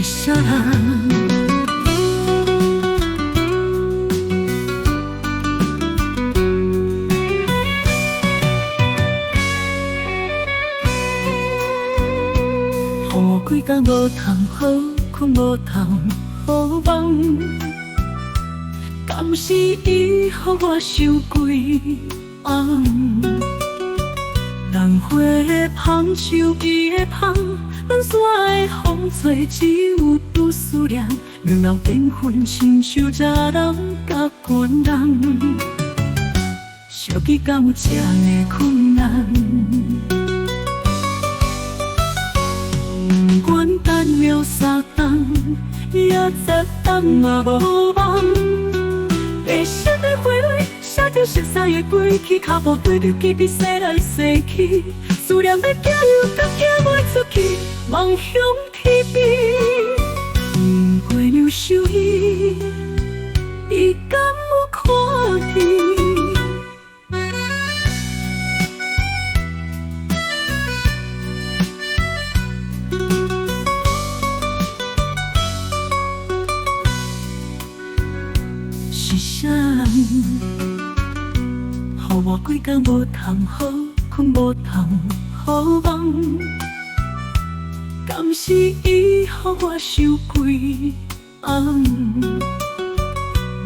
啥人？予我归工无通好睏，无通好梦。敢是伊予我想归暗？兰花的芳像伊的芳，咱山的风吹，只有拄思念。两人缘分亲像热人甲寒人，相见敢有即呢困难？不管等了三冬抑十冬嘛无望。白色的花蕊，写著熟悉的过去，脚步綴著记笔，洗来洗去，思念欲寄又阁寄袂出去，望向天边。不过留想伊，伊敢有看见？是啥人？予我归工无通好睏，无通好梦。敢是伊予我想归暗？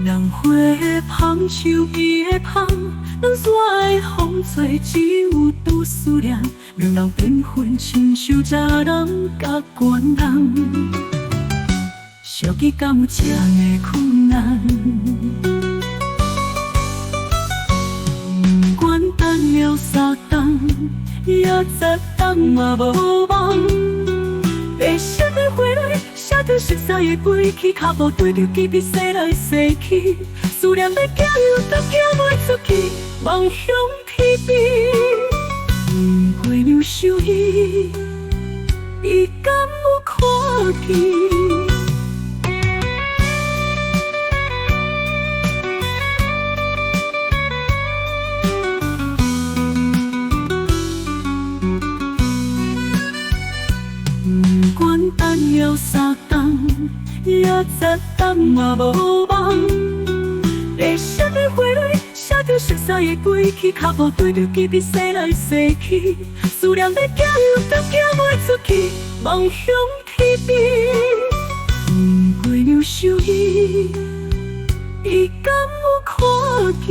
兰花的芳像伊的芳，咱山的风吹，只有拄思念。两人缘分亲像热人甲寒人，相见敢有即呢困难？不管等了三冬抑十冬嘛无望。白色的花蕊，写著熟悉的过去，脚步綴著记笔，洗来洗去，思念欲寄又阁寄袂出去，望向天边。不过留想伊，伊敢有看见？不管等了三冬抑十冬嘛无望。白色的花蕊，写著熟悉的过去，脚步綴著记笔，洗来洗去，思念欲寄又阁寄袂出去，望向天边。不过留想伊，伊敢有看见？